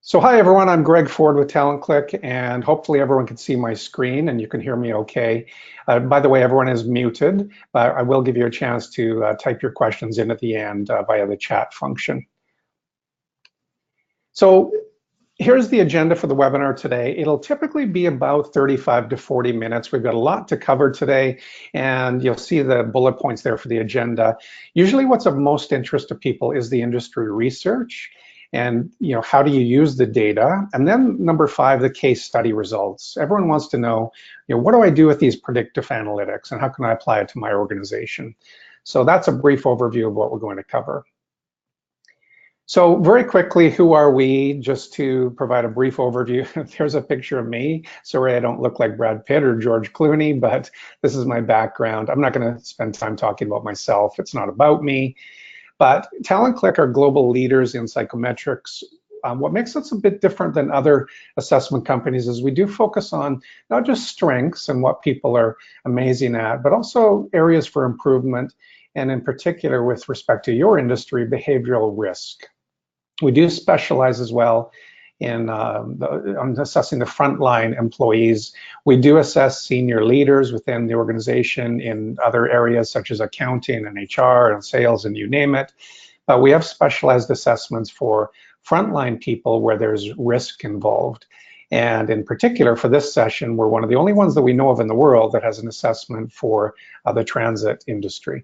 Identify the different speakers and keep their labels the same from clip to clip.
Speaker 1: So hi everyone, I'm Greg Ford with TalentClick, and hopefully everyone can see my screen and you can hear me okay. By the way, everyone is muted, but I will give you a chance to type your questions in at the end via the chat function. So here's the agenda for the webinar today. It'll typically be about 35 to 40 minutes. We've got a lot to cover today, and you'll see the bullet points there for the agenda. Usually what's of most interest to people is the industry research. And how do you use the data? And then number 5, the case study results. Everyone wants to know, what do I do with these predictive analytics and how can I apply it to my organization? So that's a brief overview of what we're going to cover. So very quickly, who are we? Just to provide a brief overview, there's a picture of me. Sorry, I don't look like Brad Pitt or George Clooney, but this is my background. I'm not going to spend time talking about myself. It's not about me. But TalentClick are global leaders in psychometrics. What makes us a bit different than other assessment companies is we do focus on not just strengths and what people are amazing at, but also areas for improvement, and in particular with respect to your industry, behavioral risk. We do specialize as well in assessing the frontline employees. We do assess senior leaders within the organization in other areas such as accounting and HR and sales and you name it. But we have specialized assessments for frontline people where there's risk involved. And in particular for this session, we're one of the only ones that we know of in the world that has an assessment for the transit industry.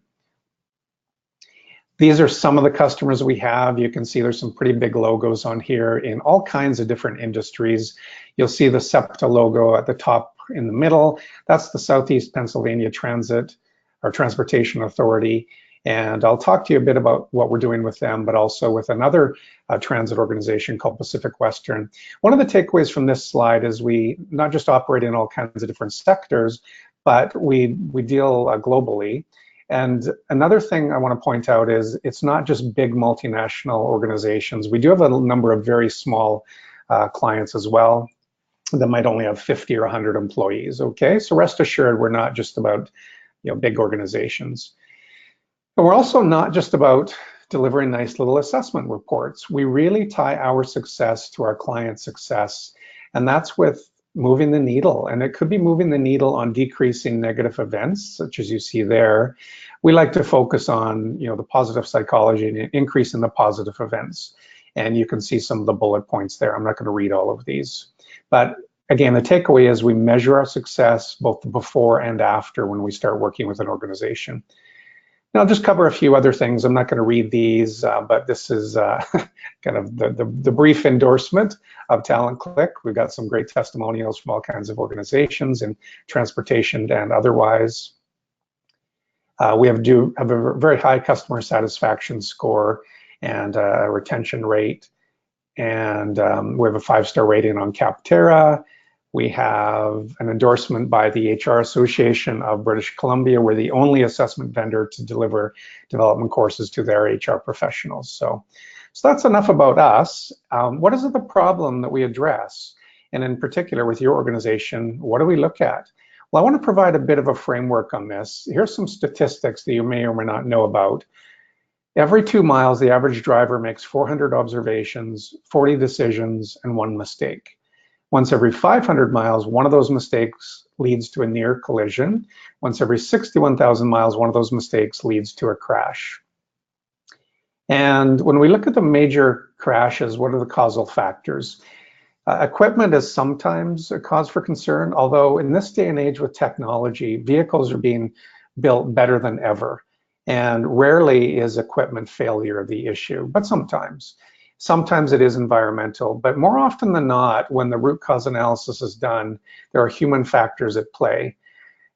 Speaker 1: These are some of the customers we have. You can see there's some pretty big logos on here in all kinds of different industries. You'll see the SEPTA logo at the top in the middle. That's the Southeast Pennsylvania Transit or Transportation Authority. And I'll talk to you a bit about what we're doing with them, but also with another transit organization called Pacific Western. One of the takeaways from this slide is we not just operate in all kinds of different sectors, but we deal globally. And another thing I want to point out is it's not just big multinational organizations. We do have a number of very small clients as well that might only have 50 or 100 employees, okay? So rest assured, we're not just about big organizations. And we're also not just about delivering nice little assessment reports. We really tie our success to our client's success, and that's with moving the needle, and it could be moving the needle on decreasing negative events, such as you see there. We like to focus on, the positive psychology and increasing the positive events. And you can see some of the bullet points there. I'm not going to read all of these. But again, the takeaway is we measure our success both before and after when we start working with an organization. Now, I'll just cover a few other things. I'm not going to read these, but this is kind of the brief endorsement of TalentClick. We've got some great testimonials from all kinds of organizations in transportation and otherwise. We have a very high customer satisfaction score and a retention rate. And we have a 5-star rating on Capterra. We have an endorsement by the HR Association of British Columbia. We're the only assessment vendor to deliver development courses to their HR professionals. So that's enough about us. What is the problem that we address? And in particular with your organization, what do we look at? Well, I want to provide a bit of a framework on this. Here's some statistics that you may or may not know about. Every 2 miles, the average driver makes 400 observations, 40 decisions, and 1 mistake. Once every 500 miles, one of those mistakes leads to a near collision. Once every 61,000 miles, one of those mistakes leads to a crash. And when we look at the major crashes, what are the causal factors? Equipment is sometimes a cause for concern, although in this day and age with technology, vehicles are being built better than ever. And rarely is equipment failure the issue, but sometimes. Sometimes it is environmental, but more often than not, when the root cause analysis is done, there are human factors at play.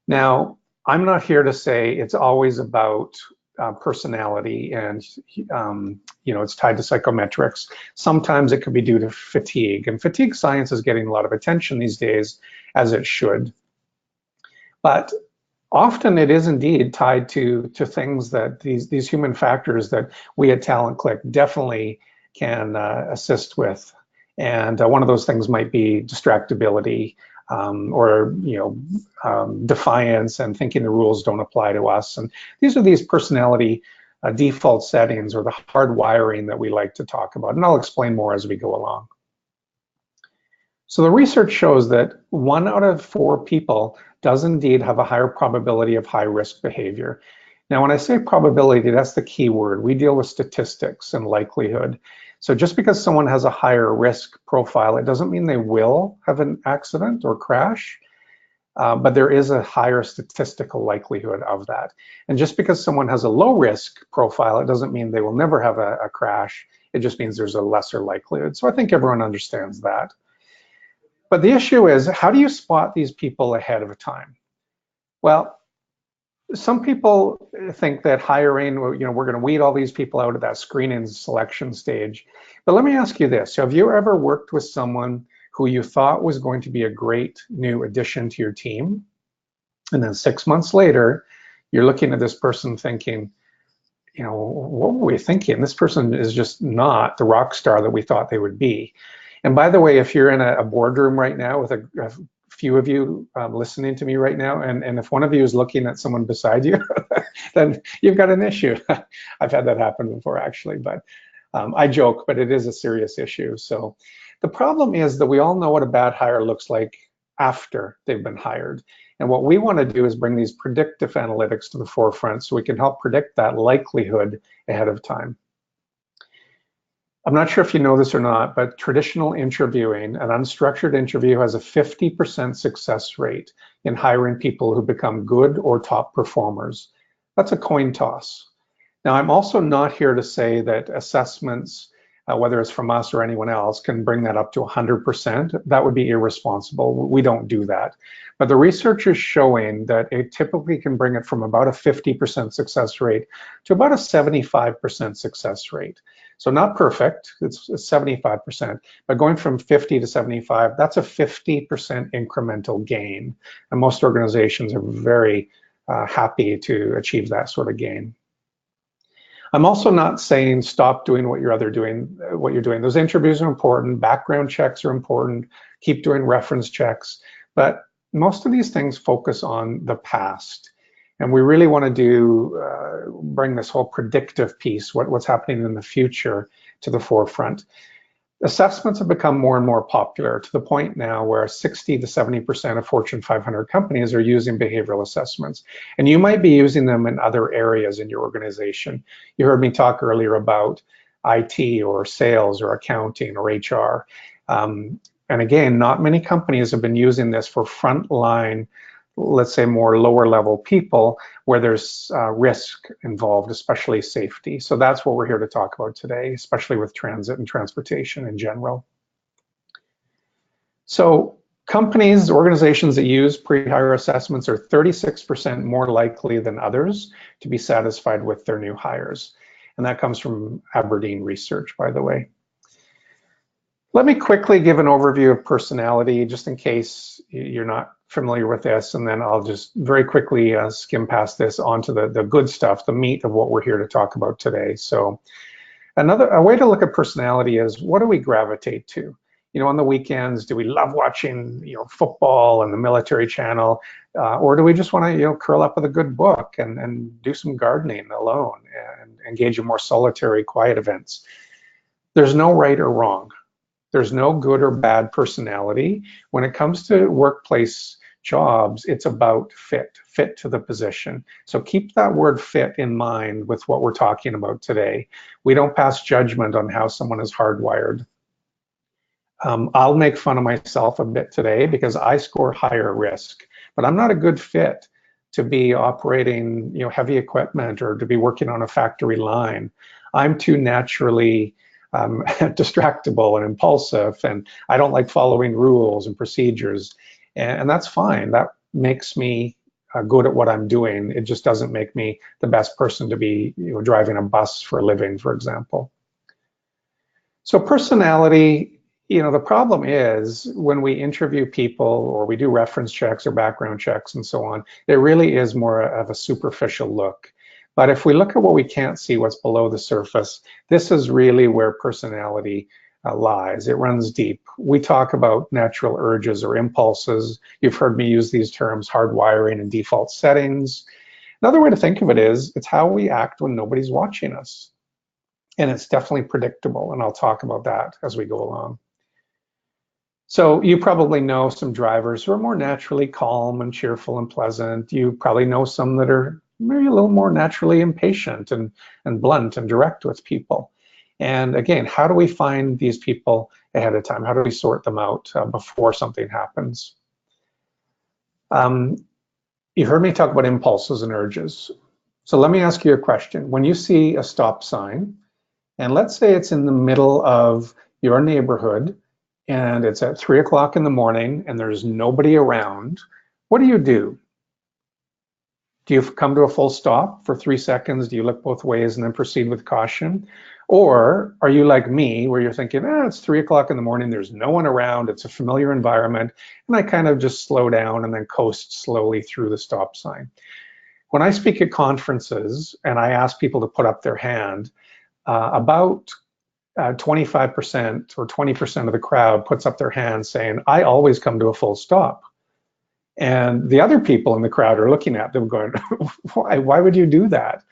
Speaker 1: Now, I'm not here to say it's always about personality and it's tied to psychometrics. Sometimes it could be due to fatigue, and fatigue science is getting a lot of attention these days, as it should. But often it is indeed tied to things that these human factors that we at TalentClick definitely can assist with. And one of those things might be distractibility or defiance and thinking the rules don't apply to us. And these are these personality default settings or the hard wiring that we like to talk about. And I'll explain more as we go along. So the research shows that 1 out of 4 people does indeed have a higher probability of high risk behavior. Now, when I say probability, that's the key word. We deal with statistics and likelihood. So just because someone has a higher risk profile, it doesn't mean they will have an accident or crash, but there is a higher statistical likelihood of that. And just because someone has a low risk profile, it doesn't mean they will never have a crash. It just means there's a lesser likelihood. So I think everyone understands that. But the issue is, how do you spot these people ahead of time? Well, some people think that hiring, we're going to weed all these people out at that screening selection stage. But let me ask you this. Have you ever worked with someone who you thought was going to be a great new addition to your team? And then 6 months later, you're looking at this person thinking, what were we thinking? This person is just not the rock star that we thought they would be. And by the way, if you're in a boardroom right now with a few of you listening to me right now, and if one of you is looking at someone beside you, then you've got an issue. I've had that happen before, actually, but I joke, but it is a serious issue. So the problem is that we all know what a bad hire looks like after they've been hired. And what we want to do is bring these predictive analytics to the forefront so we can help predict that likelihood ahead of time. I'm not sure if you know this or not, but traditional interviewing, an unstructured interview, has a 50% success rate in hiring people who become good or top performers. That's a coin toss. Now, I'm also not here to say that assessments, whether it's from us or anyone else, can bring that up to 100%. That would be irresponsible. We don't do that. But the research is showing that it typically can bring it from about a 50% success rate to about a 75% success rate. So not perfect, it's 75%, but going from 50 to 75, that's a 50% incremental gain. And most organizations are very happy to achieve that sort of gain. I'm also not saying stop doing what you're doing. Those interviews are important, background checks are important, keep doing reference checks, but most of these things focus on the past. And we really want to bring this whole predictive piece, what's happening in the future, to the forefront. Assessments have become more and more popular to the point now where 60 to 70% of Fortune 500 companies are using behavioral assessments. And you might be using them in other areas in your organization. You heard me talk earlier about IT or sales or accounting or HR. And again, not many companies have been using this for frontline, let's say more lower level people where there's risk involved, especially safety. So that's what we're here to talk about today, especially with transit and transportation in general. So companies, organizations that use pre-hire assessments are 36% more likely than others to be satisfied with their new hires. And that comes from Aberdeen research, by the way. Let me quickly give an overview of personality, just in case you're not familiar with this, and then I'll just very quickly skim past this onto the good stuff, the meat of what we're here to talk about today. So a way to look at personality is, what do we gravitate to? On the weekends, do we love watching football and the military channel, or do we just want to curl up with a good book and do some gardening alone and engage in more solitary, quiet events? There's no right or wrong. There's no good or bad personality. When it comes to workplace jobs, it's about fit to the position. So keep that word fit in mind with what we're talking about today. We don't pass judgment on how someone is hardwired. I'll make fun of myself a bit today because I score higher risk, but I'm not a good fit to be operating heavy equipment or to be working on a factory line. I'm too naturally distractible and impulsive, and I don't like following rules and procedures, and that's fine. That makes me good at what I'm doing. It just doesn't make me the best person to be driving a bus for a living, for example. So personality, the problem is when we interview people or we do reference checks or background checks and so on, it really is more of a superficial look. But if we look at what we can't see, what's below the surface, this is really where personality lies. It runs deep. We talk about natural urges or impulses. You've heard me use these terms, hardwiring and default settings. Another way to think of it is, it's how we act when nobody's watching us. And it's definitely predictable, and I'll talk about that as we go along. So you probably know some drivers who are more naturally calm and cheerful and pleasant. You probably know some that are maybe a little more naturally impatient and blunt and direct with people. And again, how do we find these people ahead of time? How do we sort them out before something happens? You heard me talk about impulses and urges. So let me ask you a question. When you see a stop sign, and let's say it's in the middle of your neighborhood, and it's at 3 o'clock in the morning and there's nobody around, what do you do? Do you come to a full stop for 3 seconds? Do you look both ways and then proceed with caution? Or are you like me, where you're thinking, it's 3 o'clock in the morning, there's no one around, it's a familiar environment, and I kind of just slow down and then coast slowly through the stop sign? When I speak at conferences and I ask people to put up their hand, about 25% or 20% of the crowd puts up their hand saying, I always come to a full stop. And the other people in the crowd are looking at them going, why would you do that?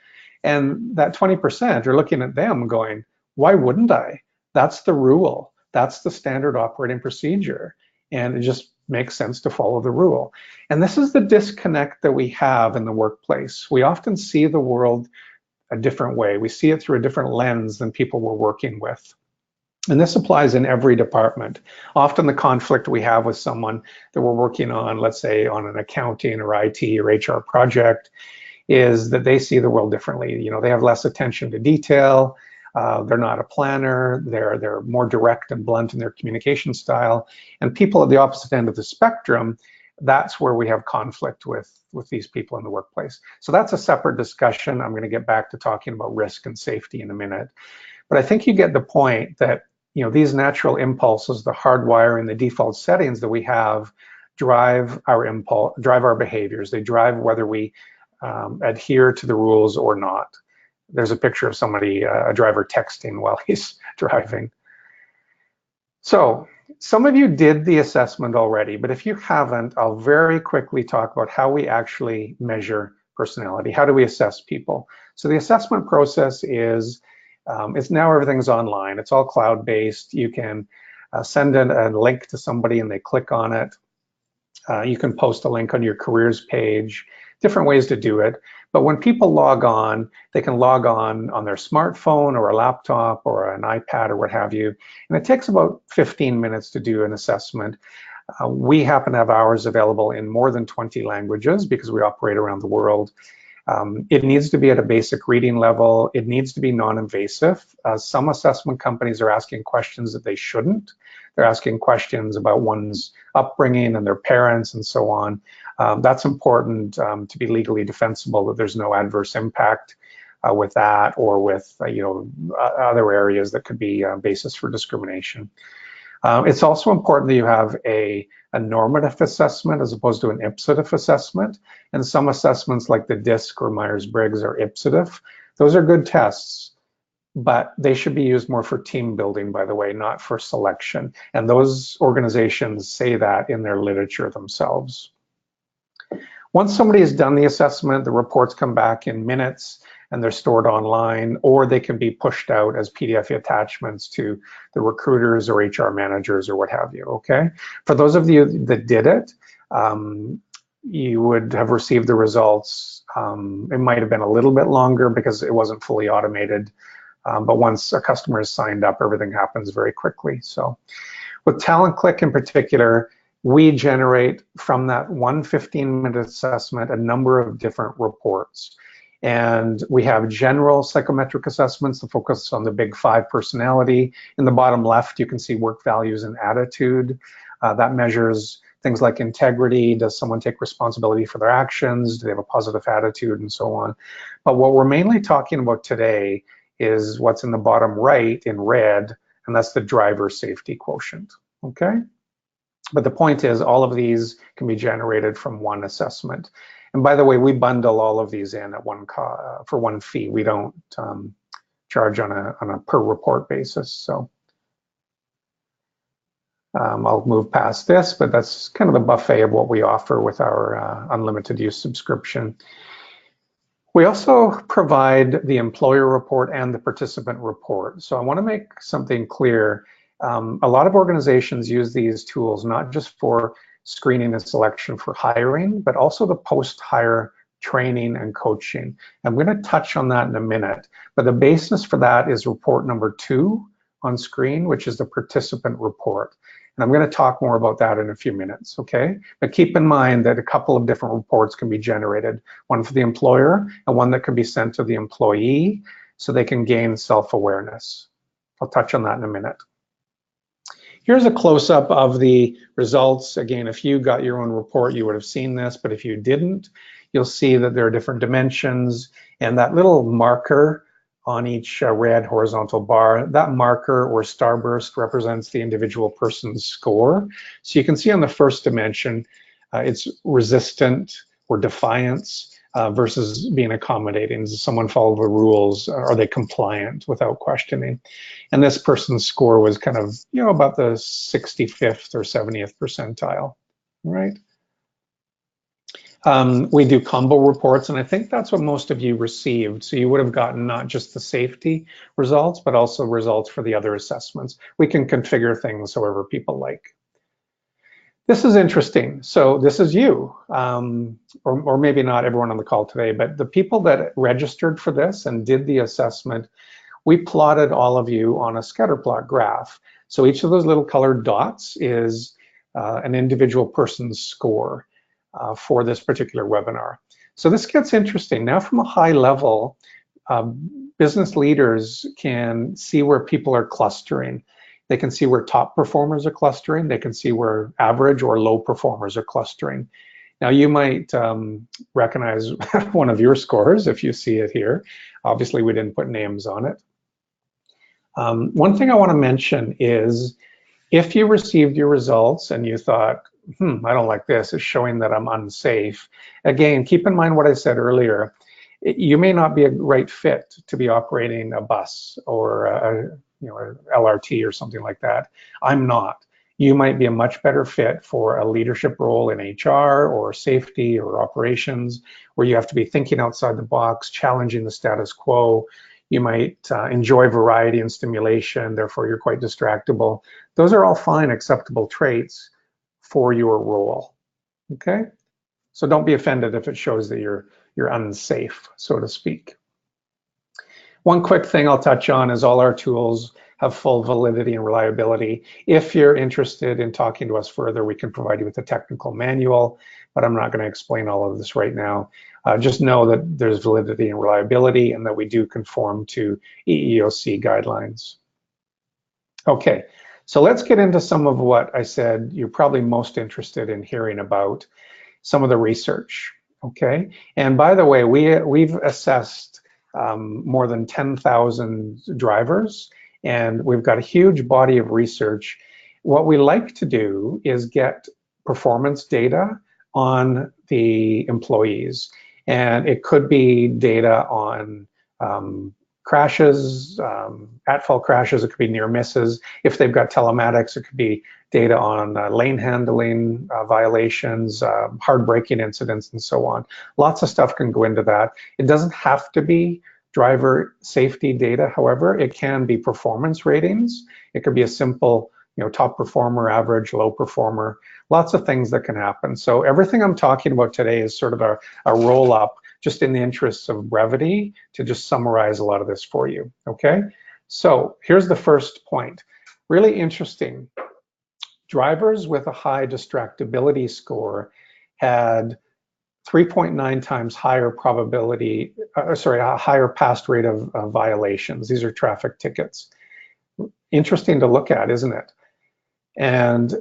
Speaker 1: And that 20% are looking at them going, why wouldn't I? That's the rule. That's the standard operating procedure. And it just makes sense to follow the rule. And this is the disconnect that we have in the workplace. We often see the world a different way. We see it through a different lens than people we're working with. And this applies in every department. Often the conflict we have with someone that we're working on, let's say on an accounting or IT or HR project, is that they see the world differently. You know, they have less attention to detail. They're not a planner. They're more direct and blunt in their communication style. And people at the opposite end of the spectrum, that's where we have conflict with these people in the workplace. So that's a separate discussion. I'm going to get back to talking about risk and safety in a minute. But I think you get the point that, you know, these natural impulses, the hardwiring, the default settings that we have drive our behaviors. They drive whether we adhere to the rules or not. There's a picture of somebody, a driver texting while he's driving. So some of you did the assessment already, but if you haven't, I'll very quickly talk about how we actually measure personality. How do we assess people? So the assessment process is, it's now everything's online. It's all cloud-based. You can send a link to somebody and they click on it. You can post a link on your careers page, different ways to do it. But when people log on, they can log on their smartphone or a laptop or an iPad or what have you. And it takes about 15 minutes to do an assessment. We happen to have ours available in more than 20 languages because we operate around the world. It needs to be at a basic reading level. It needs to be non-invasive. Some assessment companies are asking questions that they shouldn't. They're asking questions about one's upbringing and their parents and so on. That's important to be legally defensible, that there's no adverse impact with that or with other areas that could be a basis for discrimination. It's also important that you have a normative assessment as opposed to an ipsative assessment. And some assessments like the DSQ or Myers-Briggs are ipsative. Those are good tests, but they should be used more for team building, by the way, not for selection. And those organizations say that in their literature themselves. Once somebody has done the assessment, the reports come back in minutes and they're stored online, or they can be pushed out as PDF attachments to the recruiters or HR managers or what have you, okay? For those of you that did it, you would have received the results. It might have been a little bit longer because it wasn't fully automated, but once a customer is signed up, everything happens very quickly. So with TalentClick in particular, we generate from that one 15-minute assessment a number of different reports. And we have general psychometric assessments that focus on the big 5 personality. In the bottom left, you can see work values and attitude. That measures things like integrity. Does someone take responsibility for their actions? Do they have a positive attitude, and so on? But what we're mainly talking about today is what's in the bottom right in red, and that's the driver safety quotient, okay? But the point is, all of these can be generated from one assessment. And by the way, we bundle all of these in at for one fee. We don't charge on a per report basis. So I'll move past this, but that's kind of the buffet of what we offer with our unlimited use subscription. We also provide the employer report and the participant report. So I want to make something clear. A lot of organizations use these tools not just for screening and selection for hiring, but also the post-hire training and coaching. I'm going to touch on that in a minute, but the basis for that is report number 2 on screen, which is the participant report. And I'm going to talk more about that in a few minutes, okay? But keep in mind that a couple of different reports can be generated, one for the employer and one that can be sent to the employee so they can gain self-awareness. I'll touch on that in a minute. Here's a close-up of the results. Again, if you got your own report, you would have seen this, but if you didn't, you'll see that there are different dimensions, and that little marker on each red horizontal bar, that marker or starburst represents the individual person's score. So you can see on the first dimension, it's resistant or defiance versus being accommodating. Does someone follow the rules? Are they compliant without questioning? And this person's score was kind of, about the 65th or 70th percentile, right? We do combo reports, and I think that's what most of you received. So you would have gotten not just the safety results, but also results for the other assessments. We can configure things however people like. This is interesting. So this is you, or maybe not everyone on the call today, but the people that registered for this and did the assessment, we plotted all of you on a scatter plot graph. So each of those little colored dots is an individual person's score for this particular webinar. So this gets interesting. Now from a high level, business leaders can see where people are clustering. They can see where top performers are clustering. They can see where average or low performers are clustering. Now you might recognize one of your scores if you see it here. Obviously we didn't put names on it. One thing I want to mention is if you received your results and you thought, I don't like this, it's showing that I'm unsafe. Again, keep in mind what I said earlier. You may not be a right fit to be operating a bus or a LRT or something like that. I'm not. You might be a much better fit for a leadership role in HR or safety or operations, where you have to be thinking outside the box, challenging the status quo. You might enjoy variety and stimulation, therefore you're quite distractible. Those are all fine, acceptable traits for your role, okay? So don't be offended if it shows that you're unsafe, so to speak. One quick thing I'll touch on is all our tools have full validity and reliability. If you're interested in talking to us further, we can provide you with a technical manual, but I'm not going to explain all of this right now. Just know that there's validity and reliability and that we do conform to EEOC guidelines. Okay, so let's get into some of what I said you're probably most interested in hearing about, some of the research, okay? And by the way, we've assessed more than 10,000 drivers, and we've got a huge body of research. What we like to do is get performance data on the employees, and it could be data on crashes, at-fault crashes, it could be near misses. If they've got telematics, it could be data on lane handling violations, hard braking incidents, and so on. Lots of stuff can go into that. It doesn't have to be driver safety data, however. It can be performance ratings. It could be a simple, top performer, average, low performer, lots of things that can happen. So everything I'm talking about today is sort of a roll-up, just in the interests of brevity, to just summarize a lot of this for you, okay? So here's the first point. Really interesting. Drivers with a high distractibility score had 3.9 times higher probability, a higher pass rate of violations. These are traffic tickets. Interesting to look at, isn't it? And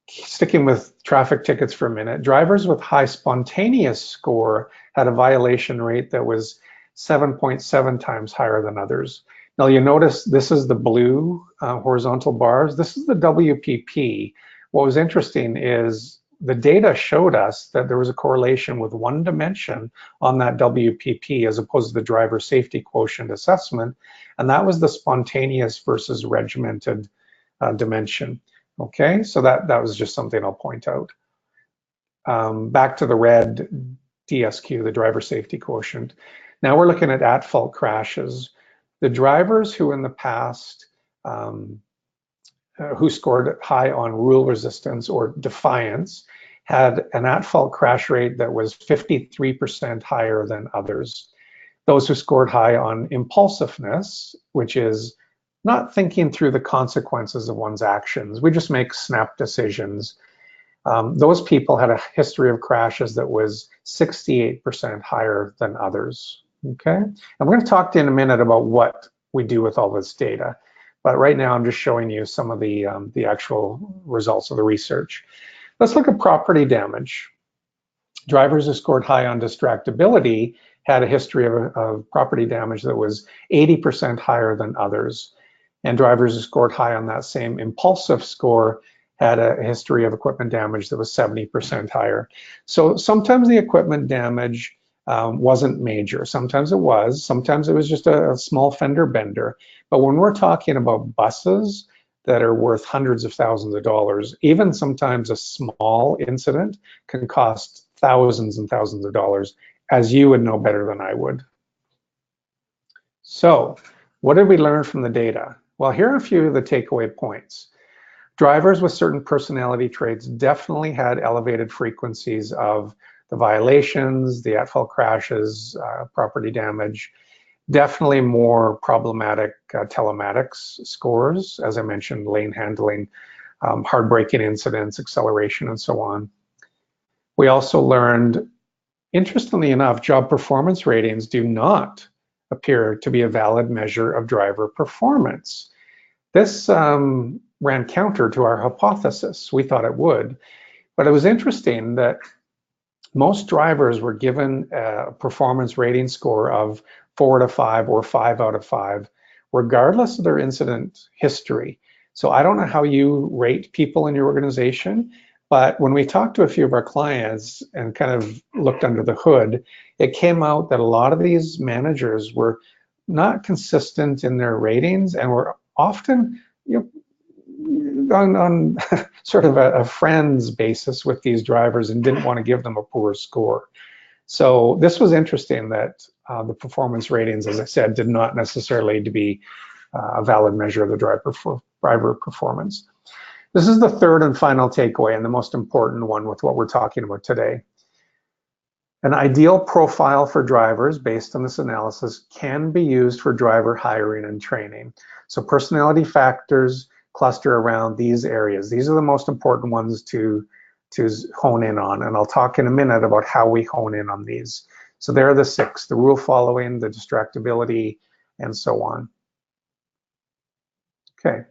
Speaker 1: sticking with traffic tickets for a minute, drivers with high spontaneous score had a violation rate that was 7.7 times higher than others. Now you notice this is the blue horizontal bars. This is the WPP. What was interesting is the data showed us that there was a correlation with one dimension on that WPP as opposed to the driver safety quotient assessment, and that was the spontaneous versus regimented dimension. Okay, so that was just something I'll point out. Back to the red DSQ, the driver safety quotient. Now we're looking at fault crashes. The drivers who in the past who scored high on rule resistance or defiance had an at-fault crash rate that was 53% higher than others. Those who scored high on impulsiveness, which is not thinking through the consequences of one's actions, we just make snap decisions. Those people had a history of crashes that was 68% higher than others. Okay, I'm going to talk to you in a minute about what we do with all this data, but right now I'm just showing you some of the actual results of the research. Let's look at property damage. Drivers who scored high on distractibility had a history of property damage that was 80% higher than others. And drivers who scored high on that same impulsive score had a history of equipment damage that was 70% higher. So sometimes the equipment damage wasn't major. Sometimes it was. Sometimes it was just a small fender bender. But when we're talking about buses that are worth hundreds of thousands of dollars, even sometimes a small incident can cost thousands and thousands of dollars, as you would know better than I would. So what did we learn from the data? Well, here are a few of the takeaway points. Drivers with certain personality traits definitely had elevated frequencies of the violations, the at-fault crashes, property damage, definitely more problematic telematics scores, as I mentioned, lane handling, hard braking incidents, acceleration, and so on. We also learned, interestingly enough, job performance ratings do not appear to be a valid measure of driver performance. This ran counter to our hypothesis. We thought it would, but it was interesting that most drivers were given a performance rating score of 4 out of 5 or 5 out of 5, regardless of their incident history. So I don't know how you rate people in your organization, but when we talked to a few of our clients and kind of looked under the hood, it came out that a lot of these managers were not consistent in their ratings and were often, on sort of a friends basis with these drivers and didn't want to give them a poor score. So this was interesting that the performance ratings, as I said, did not necessarily to be a valid measure of the driver performance. This is the third and final takeaway and the most important one with what we're talking about today. An ideal profile for drivers based on this analysis can be used for driver hiring and training. So personality factors cluster around these areas. These are the most important ones to hone in on, and I'll talk in a minute about how we hone in on these. So there are the 6, the rule following, the distractibility, and so on. Okay,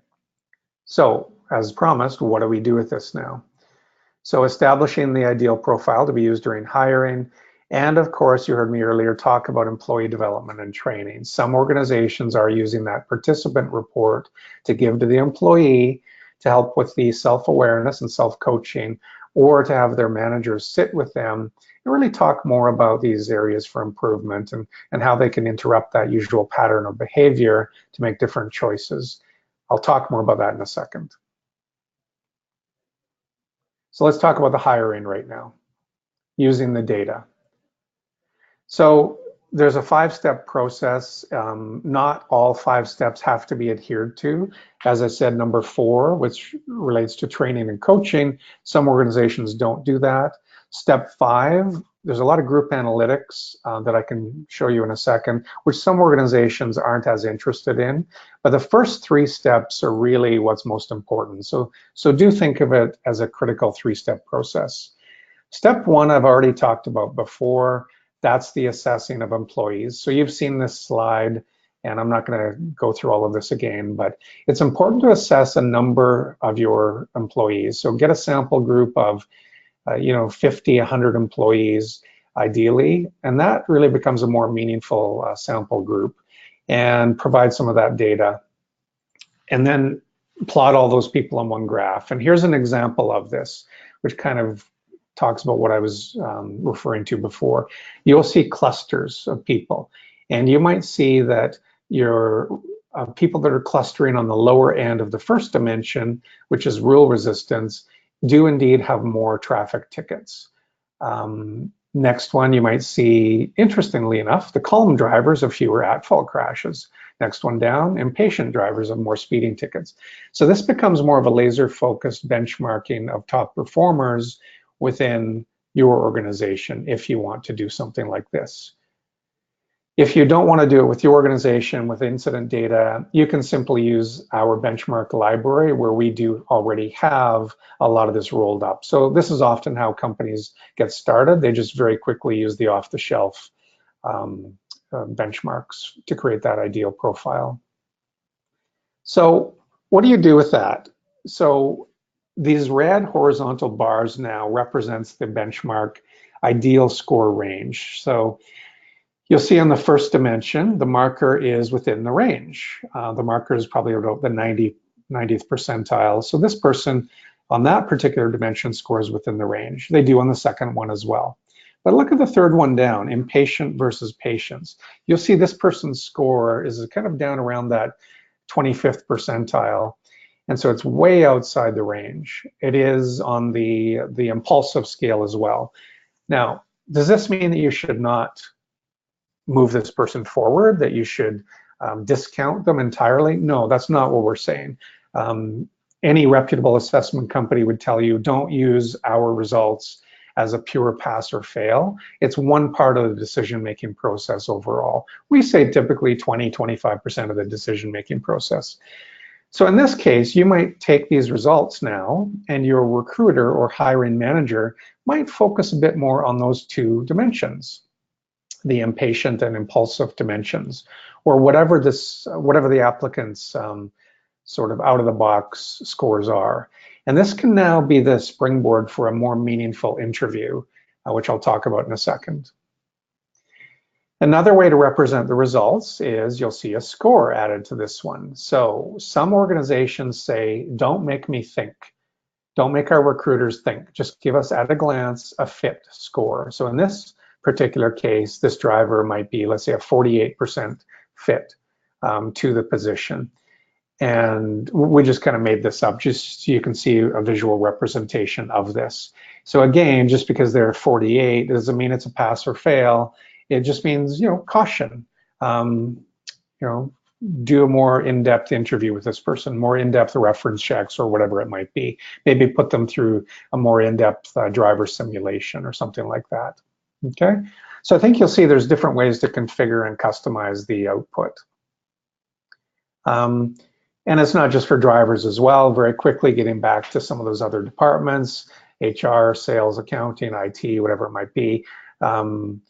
Speaker 1: so as promised, what do we do with this now? So establishing the ideal profile to be used during hiring, and of course, you heard me earlier talk about employee development and training. Some organizations are using that participant report to give to the employee to help with the self-awareness and self-coaching, or to have their managers sit with them and really talk more about these areas for improvement and how they can interrupt that usual pattern of behavior to make different choices. I'll talk more about that in a second. So let's talk about the hiring right now, using the data. So there's a 5-step process. Not all 5 steps have to be adhered to. As I said, number 4, which relates to training and coaching, some organizations don't do that. Step 5, there's a lot of group analytics that I can show you in a second, which some organizations aren't as interested in. But the first 3 steps are really what's most important. So do think of it as a critical 3-step process. Step 1, I've already talked about before. That's the assessing of employees. So you've seen this slide, and I'm not going to go through all of this again, but it's important to assess a number of your employees. So get a sample group of 50, 100 employees ideally, and that really becomes a more meaningful sample group, and provide some of that data. And then plot all those people on one graph. And here's an example of this, which kind of talks about what I was referring to before. You'll see clusters of people, and you might see that your people that are clustering on the lower end of the first dimension, which is rule resistance, do indeed have more traffic tickets. Next one, you might see, interestingly enough, the calm drivers have fewer at-fault crashes. Next one down, impatient drivers have more speeding tickets. So this becomes more of a laser-focused benchmarking of top performers within your organization if you want to do something like this. If you don't want to do it with your organization with incident data, you can simply use our benchmark library where we do already have a lot of this rolled up. So this is often how companies get started. They just very quickly use the off-the-shelf benchmarks to create that ideal profile. So what do you do with that? So these red horizontal bars now represents the benchmark ideal score range. So you'll see on the first dimension, the marker is within the range. The marker is probably about the 90th percentile. So this person on that particular dimension scores within the range. They do on the second one as well. But look at the third one down, impatient versus patience. You'll see this person's score is kind of down around that 25th percentile. And so it's way outside the range. It is on the impulsive scale as well. Now, does this mean that you should not move this person forward, that you should discount them entirely? No, that's not what we're saying. Any reputable assessment company would tell you, don't use our results as a pure pass or fail. It's one part of the decision-making process overall. We say typically 20–25% of the decision-making process. So in this case, you might take these results now, and your recruiter or hiring manager might focus a bit more on those two dimensions, the impatient and impulsive dimensions, or whatever the applicant's sort of out-of-the-box scores are. And this can now be the springboard for a more meaningful interview, which I'll talk about in a second. Another way to represent the results is you'll see a score added to this one. So some organizations say, don't make me think. Don't make our recruiters think. Just give us at a glance a fit score. So in this particular case, this driver might be, let's say, a 48% fit to the position. And we just kind of made this up just so you can see a visual representation of this. So again, just because they're 48 doesn't mean it's a pass or fail. It just means, caution. Do a more in-depth interview with this person, more in-depth reference checks or whatever it might be. Maybe put them through a more in-depth driver simulation or something like that. Okay, so I think you'll see there's different ways to configure and customize the output. And it's not just for drivers as well. Very quickly getting back to some of those other departments, HR, sales, accounting, IT, whatever it might be.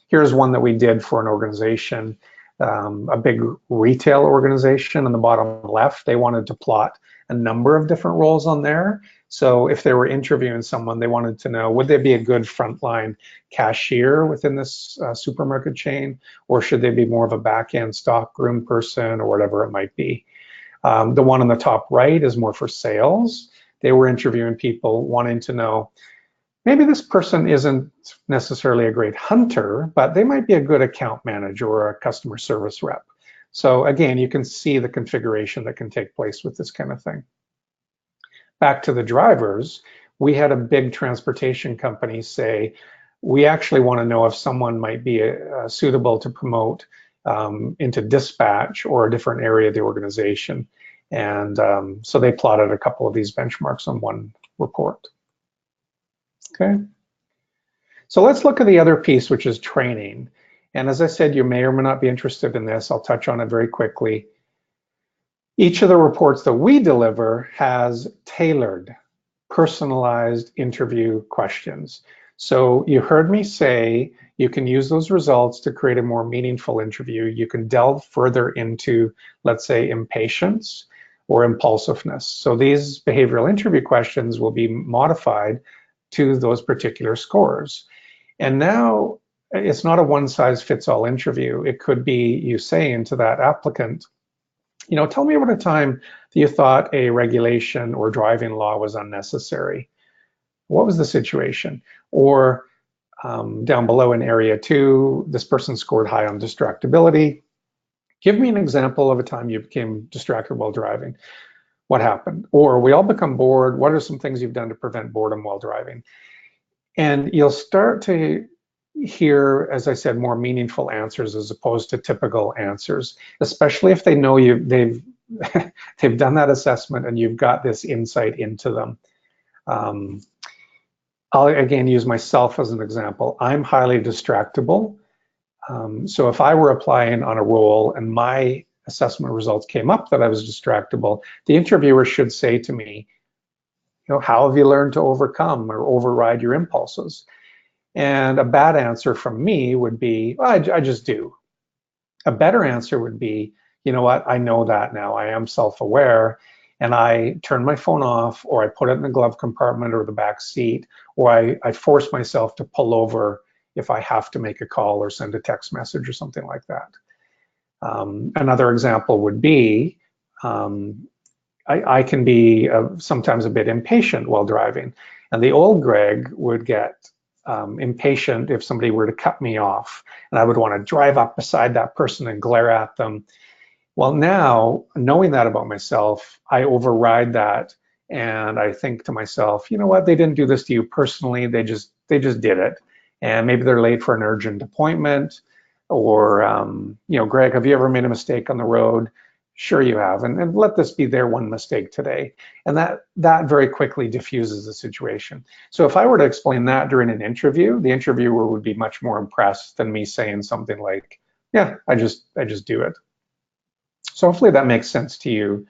Speaker 1: Here's one that we did for an organization, a big retail organization on the bottom left. They wanted to plot a number of different roles on there. So if they were interviewing someone, they wanted to know, would they be a good frontline cashier within this supermarket chain, or should they be more of a back-end stockroom person or whatever it might be? The one on the top right is more for sales. They were interviewing people wanting to know, maybe this person isn't necessarily a great hunter, but they might be a good account manager or a customer service rep. So again, you can see the configuration that can take place with this kind of thing. Back to the drivers, we had a big transportation company say, we actually want to know if someone might be suitable to promote into dispatch or a different area of the organization. And so they plotted a couple of these benchmarks on one report. Okay. So let's look at the other piece, which is training. And as I said, you may or may not be interested in this. I'll touch on it very quickly. Each of the reports that we deliver has tailored, personalized interview questions. So you heard me say you can use those results to create a more meaningful interview. You can delve further into, let's say, impatience or impulsiveness. So these behavioral interview questions will be modified to those particular scores. And now it's not a one-size-fits-all interview. It could be you saying to that applicant, tell me about a time that you thought a regulation or driving law was unnecessary. What was the situation? Or down below in area 2, this person scored high on distractibility. Give me an example of a time you became distracted while driving. What happened? Or we all become bored. What are some things you've done to prevent boredom while driving? And you'll start to hear, as I said, more meaningful answers as opposed to typical answers, especially if they know they've they've done that assessment and you've got this insight into them. I'll again use myself as an example. I'm highly distractible. So if I were applying on a role and my assessment results came up that I was distractible, the interviewer should say to me, how have you learned to overcome or override your impulses? And a bad answer from me would be, well, I just do. A better answer would be, you know what, I know that now. I am self-aware, and I turn my phone off, or I put it in the glove compartment or the back seat, or I force myself to pull over if I have to make a call or send a text message or something like that. Another example would be, I can be sometimes a bit impatient while driving, and the old Greg would get impatient if somebody were to cut me off, and I would want to drive up beside that person and glare at them. Well, now, knowing that about myself, I override that, and I think to myself, you know what, they didn't do this to you personally, they just did it, and maybe they're late for an urgent appointment, or Greg, have you ever made a mistake on the road? Sure you have, and let this be their one mistake today. And that very quickly diffuses the situation. So if I were to explain that during an interview, the interviewer would be much more impressed than me saying something like, yeah, I just do it. So hopefully that makes sense to you.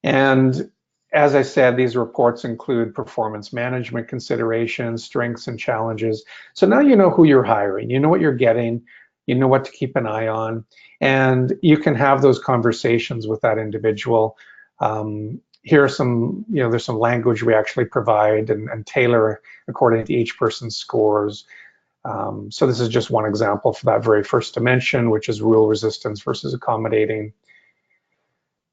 Speaker 1: And as I said, these reports include performance management considerations, strengths and challenges. So now you know who you're hiring, you know what you're getting, you know what to keep an eye on, and you can have those conversations with that individual. Here are some, there's some language we actually provide and tailor according to each person's scores. So this is just one example for that very first dimension, which is rule resistance versus accommodating.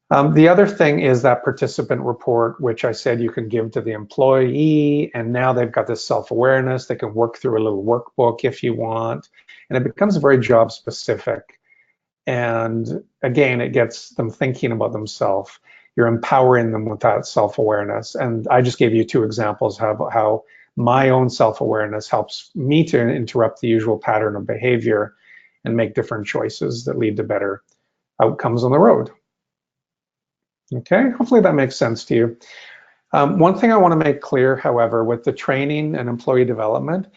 Speaker 1: The other thing is that participant report, which I said you can give to the employee, and now they've got this self-awareness. They can work through a little workbook if you want, and it becomes very job specific. And again, it gets them thinking about themselves. You're empowering them with that self-awareness. And I just gave you two examples of how my own self-awareness helps me to interrupt the usual pattern of behavior and make different choices that lead to better outcomes on the road. Okay, hopefully that makes sense to you. One thing I want to make clear, however, with the training and employee development,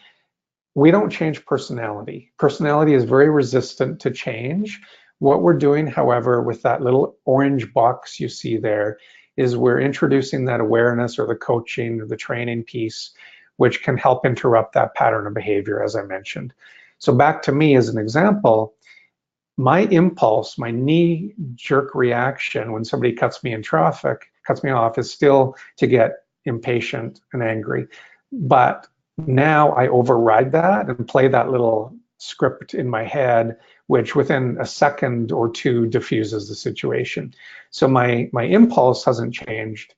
Speaker 1: we don't change personality. Personality is very resistant to change. What we're doing, however, with that little orange box you see there, is we're introducing that awareness or the coaching or the training piece, which can help interrupt that pattern of behavior, as I mentioned. So back to me as an example, my impulse, my knee-jerk reaction when somebody cuts me in traffic, cuts me off, is still to get impatient and angry. But now I override that and play that little script in my head, which within a second or two diffuses the situation. So my impulse hasn't changed,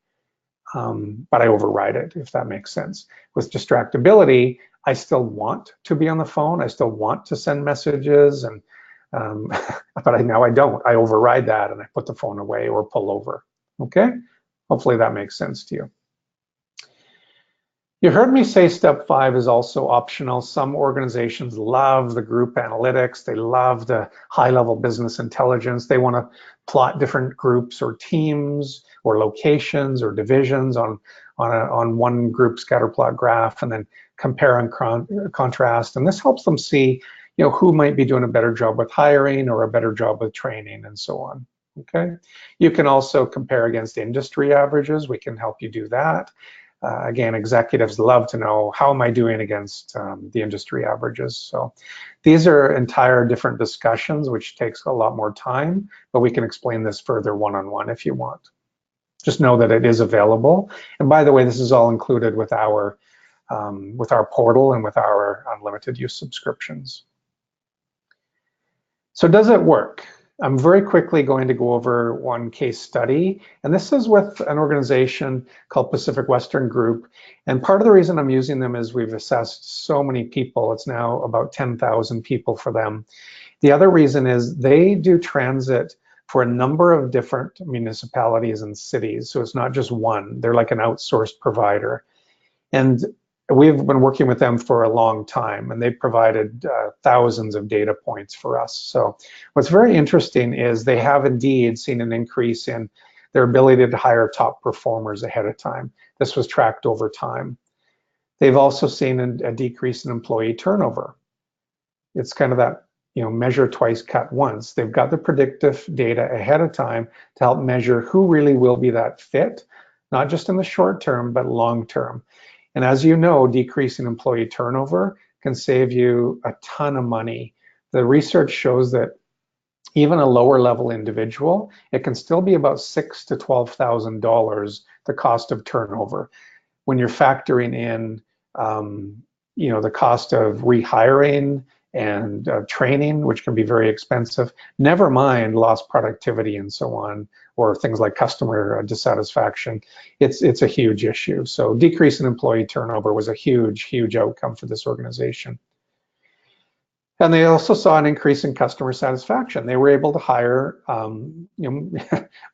Speaker 1: but I override it, if that makes sense. With distractibility, I still want to be on the phone. I still want to send messages, and but now I don't. I override that and I put the phone away or pull over. Okay? Hopefully that makes sense to you. You heard me say step 5 is also optional. Some organizations love the group analytics. They love the high-level business intelligence. They want to plot different groups or teams or locations or divisions on one group scatter plot graph, and then compare and contrast. And this helps them see, who might be doing a better job with hiring or a better job with training and so on. Okay. You can also compare against industry averages. We can help you do that. Again, executives love to know, how am I doing against the industry averages? So these are entire different discussions, which takes a lot more time, but we can explain this further one-on-one if you want. Just know that it is available. And by the way, this is all included with our portal and with our unlimited use subscriptions. So does it work? I'm very quickly going to go over one case study, and this is with an organization called Pacific Western Group. And part of the reason I'm using them is we've assessed so many people. It's now about 10,000 people for them. The other reason is they do transit for a number of different municipalities and cities. So it's not just one. They're like an outsourced provider. And we've been working with them for a long time, and they've provided thousands of data points for us. So what's very interesting is they have indeed seen an increase in their ability to hire top performers ahead of time. This was tracked over time. They've also seen a decrease in employee turnover. It's kind of that, measure twice, cut once. They've got the predictive data ahead of time to help measure who really will be that fit, not just in the short term, but long term. And as you know, decreasing employee turnover can save you a ton of money. The research shows that even a lower level individual, it can still be about $6,000 to $12,000, the cost of turnover. When you're factoring in, the cost of rehiring and training, which can be very expensive, never mind lost productivity and so on, or things like customer dissatisfaction, it's a huge issue. So decrease in employee turnover was a huge, huge outcome for this organization. And they also saw an increase in customer satisfaction. They were able to hire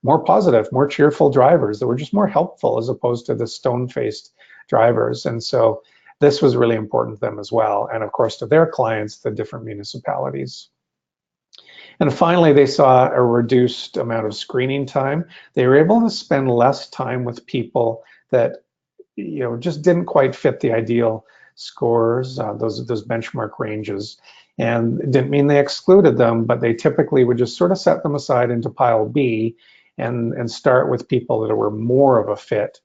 Speaker 1: more positive, more cheerful drivers that were just more helpful as opposed to the stone-faced drivers. And so this was really important to them as well. And of course, to their clients, the different municipalities. And finally, they saw a reduced amount of screening time. They were able to spend less time with people that just didn't quite fit the ideal scores, those benchmark ranges. And it didn't mean they excluded them, but they typically would just sort of set them aside into pile B and start with people that were more of a fit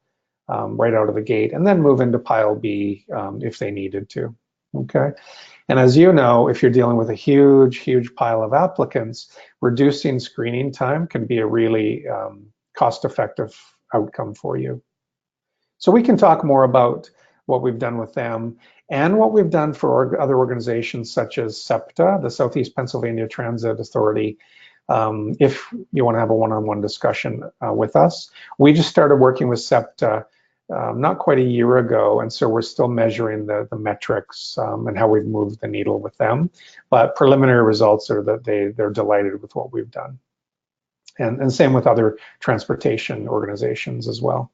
Speaker 1: right out of the gate, and then move into pile B if they needed to, okay? And as you know, if you're dealing with a huge, huge pile of applicants, reducing screening time can be a really cost-effective outcome for you. So we can talk more about what we've done with them and what we've done for other organizations such as SEPTA, the Southeast Pennsylvania Transit Authority, if you want to have a one-on-one discussion with us. We just started working with SEPTA not quite a year ago, and so we're still measuring the metrics and how we've moved the needle with them. But preliminary results are that they're delighted with what we've done. And same with other transportation organizations as well.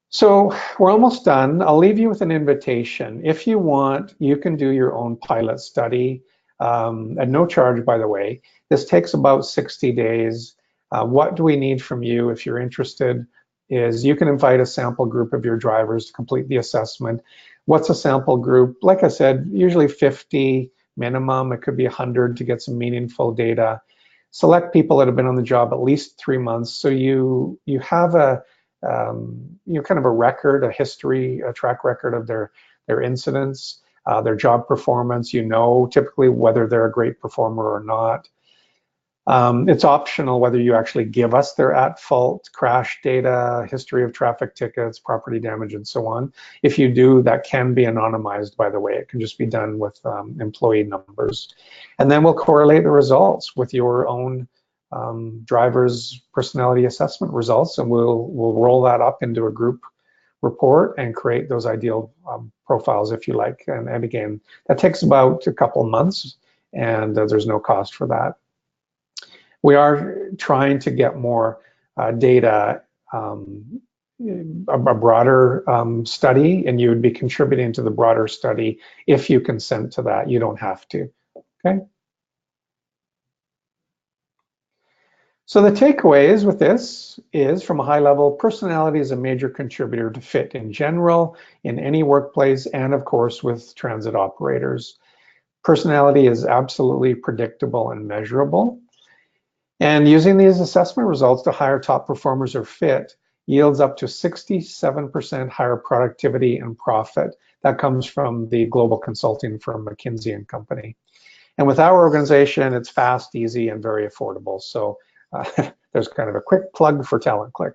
Speaker 1: So we're almost done. I'll leave you with an invitation. If you want, you can do your own pilot study at no charge, by the way. This takes about 60 days. What do we need from you if you're interested? Is you can invite a sample group of your drivers to complete the assessment. What's a sample group? Like I said, usually 50 minimum. It could be 100 to get some meaningful data. Select people that have been on the job at least 3 months, so you have a kind of a record, a history, a track record of their incidents, their job performance. Typically whether they're a great performer or not. It's optional whether you actually give us their at-fault crash data, history of traffic tickets, property damage, and so on. If you do, that can be anonymized, by the way. It can just be done with employee numbers. And then we'll correlate the results with your own driver's personality assessment results, and we'll roll that up into a group report and create those ideal profiles, if you like. And again, that takes about a couple months, and there's no cost for that. We are trying to get more data, a broader study, and you would be contributing to the broader study if you consent to that. You don't have to, okay? So the takeaways with this is, from a high level, personality is a major contributor to fit in general, in any workplace, and of course with transit operators. Personality is absolutely predictable and measurable. And using these assessment results to hire top performers or fit yields up to 67% higher productivity and profit. That comes from the global consulting firm McKinsey & Company. And with our organization, it's fast, easy, and very affordable. So there's kind of a quick plug for TalentClick.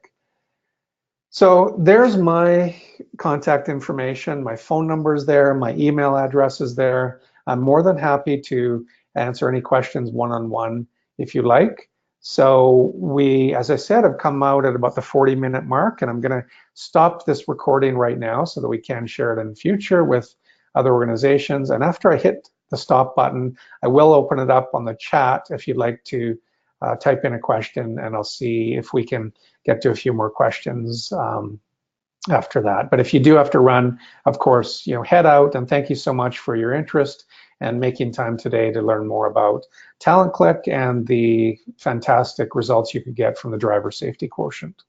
Speaker 1: So there's my contact information. My phone number is there. My email address is there. I'm more than happy to answer any questions one-on-one if you like. So we, as I said, have come out at about the 40-minute mark, and I'm going to stop this recording right now so that we can share it in the future with other organizations. And after I hit the stop button, I will open it up on the chat if you'd like to type in a question, and I'll see if we can get to a few more questions after that. But if you do have to run, of course, head out, and thank you so much for your interest and making time today to learn more about TalentClick and the fantastic results you could get from the Driver Safety Quotient.